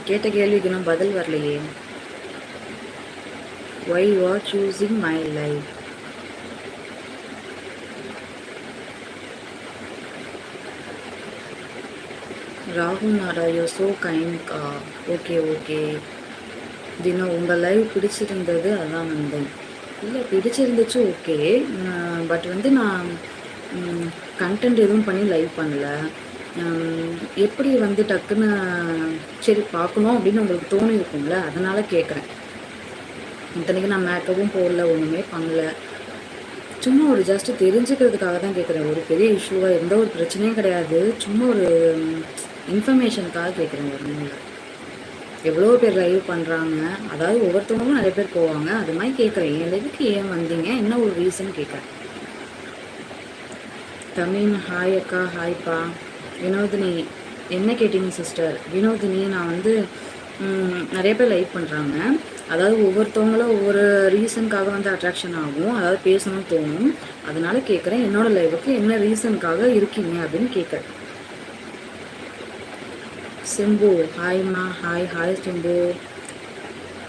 கேட்ட கேள்விக்கு இன்னும் பதில் வரலையே. Why you are choosing my life? ராகுல் நாடா, you so kind. Okay okay. தினம் உங்கள் லைவ் பிடிச்சிருந்தது, அதான் வந்தேன். இல்லை பிடிச்சிருந்துச்சு ஓகே. பட் வந்து நான் கண்டென்ட் எதுவும் பண்ணி லைவ் பண்ணல. எப்படி வந்து டக்குன்னு சரி பார்க்கணும் அப்படின்னு உங்களுக்கு தோணி இருக்கும்ல, அதனால் கேட்குறேன். இத்தனைக்கு நான் மேக்கப்பும் போடல, ஒன்றுமே பண்ணல. சும்மா ஒரு ஜஸ்ட்டு தெரிஞ்சுக்கிறதுக்காக தான் கேட்குறேன். ஒரு பெரிய இஷ்யூவாக எந்த ஒரு பிரச்சனையும் கிடையாது. சும்மா ஒரு இன்ஃபர்மேஷனுக்காக கேட்குறேன். ஒரு எவ்வளோ பேர் லைவ் பண்ணுறாங்க, அதாவது ஒவ்வொருத்தவங்களும் நிறைய பேர் போவாங்க. அது மாதிரி கேட்குறேன். என் லைவுக்கு ஏன் வந்தீங்க, என்ன ஒரு ரீசன் கேட்குறேன். தமிழ் ஹாய் அக்கா. ஹாய்ப்பா. வினோதினி என்ன கேட்டீங்க சிஸ்டர்? வினோதினி, நான் வந்து நிறைய பேர் லைவ் பண்ணுறாங்க. அதாவது ஒவ்வொருத்தவங்களும் ஒவ்வொரு ரீசனுக்காக வந்து அட்ராக்ஷன் ஆகும், அதாவது பேசணும்னு தோணும். அதனால கேட்குறேன், என்னோடய லைவுக்கு என்ன ரீசனுக்காக இருக்கீங்க அப்படின்னு கேட்குறேன். சிம்பு ஹாய்மா. Hi hi Simbu.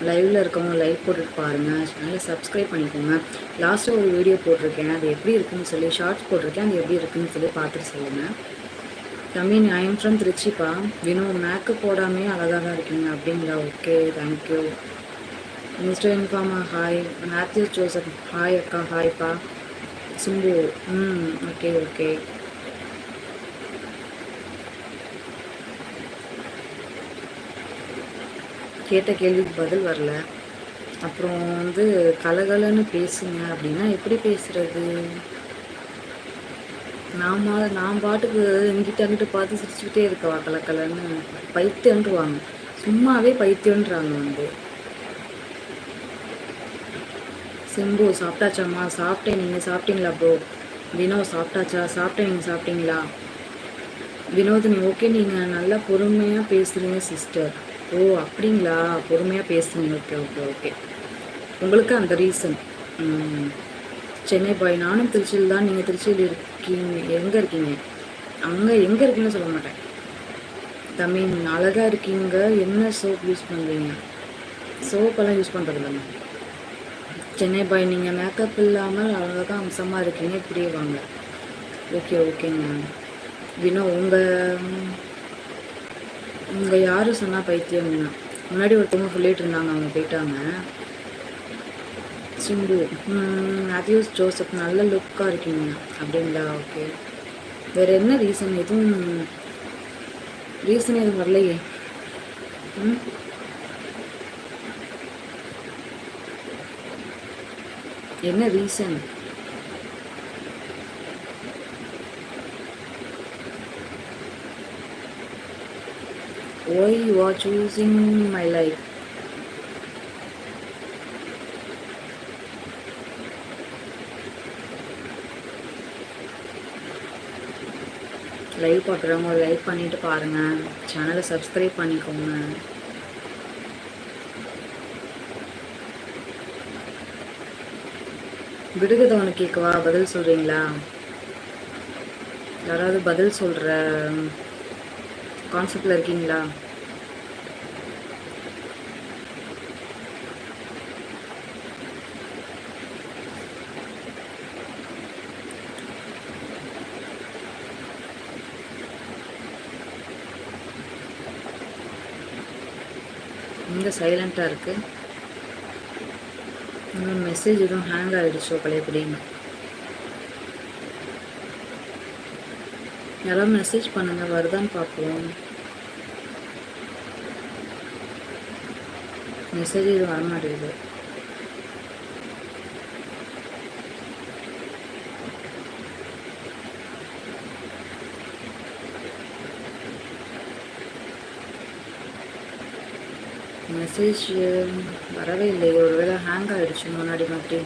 லைவில் இருக்கவங்க லைவ் போட்டுட்டு பாருங்கள், சேனலை சப்ஸ்கிரைப் பண்ணிக்கோங்க. லாஸ்ட்டாக ஒரு வீடியோ போட்டிருக்கேன், அது எப்படி இருக்குன்னு சொல்லி, ஷார்ட்ஸ் போட்டிருக்கேன், அது எப்படி இருக்குன்னு சொல்லி பார்த்துட்டு சொல்லுங்கள். தமிழ் ஐ எம் ஃப்ரம் திருச்சிப்பா. வினோ மேக்கப் போடாமே அழகாக தான் இருக்கீங்க அப்படிங்களா? Okay thank you. மிஸ்டர் இன்ஃபார்மா ஹாய். மேத்யூ ஜோசப் ஹாய் அக்கா. ஹாய்ப்பா. Simbu okay okay. கேட்ட கேள்விக்கு பதில் வரல. அப்புறம் வந்து கலகலன்னு பேசுங்க அப்படின்னா எப்படி பேசுறது? நான் பாட்டுக்கு எங்கிட்ட அங்கிட்ட பார்த்து சிரிச்சுக்கிட்டே இருக்கவா கலக்கலன்னு? பைத்தியன்றுவாங்க, சும்மாவே பைத்தியன்றாங்க வந்து. சிம்பு சாப்பிட்டாச்சாம்மா? சாப்பிட்டேன், நீங்கள் சாப்பிட்டீங்களா ப்ரோ? வினோ சாப்பிட்டாச்சா? சாப்பிட்டேன், நீங்கள் சாப்பிட்டீங்களா? வினோதினி ஓகே, நீங்கள் நல்லா பொறுமையாக பேசுகிறீங்க சிஸ்டர். ஓ அப்படிங்களா, பொறுமையாக பேசுகிறீங்க. Okay okay okay. உங்களுக்கு அந்த ரீசன். சென்னை பாய். நானும் திருச்சியில் தான். நீங்கள் திருச்சியில் இருக்கீங்க, எங்கே இருக்கீங்க? அங்கே எங்கே இருக்கீங்கன்னு சொல்ல மாட்டேன். தமிழ் அழகாக இருக்கீங்க. என்ன சோப் யூஸ் பண்ணுறீங்க? சோப்பெல்லாம் யூஸ் பண்ணுறது இல்லைங்க. சென்னை பாய், நீங்கள் மேக்கப் இல்லாமல் அழகாக அம்சமாக இருக்கீங்க, இப்படியே வாங்க. ஓகே ஓகேங்க. வினோ உங்கள் யார் சொன்னால் பைத்தியம்னா? முன்னாடி ஒருத்தவங்க சொல்லிட்டு இருந்தாங்க, அவங்க போயிட்டாங்க. சிம்பு மேத்யூஸ் ஜோசப் நல்ல லுக்காக இருக்கீங்க அப்படிங்களா? ஓகே. வேறு என்ன ரீசன்? எதுவும் ரீசன் எதுவும் வரலையே. என்ன reason? Why you are choosing my life? Live பார்க்குறவங்க லைக் பண்ணிட்டு பாருங்கள், சேனலை சப்ஸ்கிரைப் பண்ணிக்கோங்க. விடுகதை ஒன்று கேட்கவா? பதில் சொல்கிறீங்களா? யாராவது பதில் சொல்கிற கான்செப்டில் இருக்கீங்களா? இங்கே சைலண்ட்டாக இருக்குது. இன்னும் மெசேஜ் எதுவும் ஹேங் ஆகிடுச்சோ பழையபடி? யாராவது மெசேஜ் பண்ணுங்கள், வருதான்னு பார்ப்போம். மெசேஜ் எதுவும் வர மாட்டேங்குது. மெசேஜ் வரவே இல்லை. ஒருவேளை ஹேங் ஆகிடுச்சு முன்னாடி மாதிரி.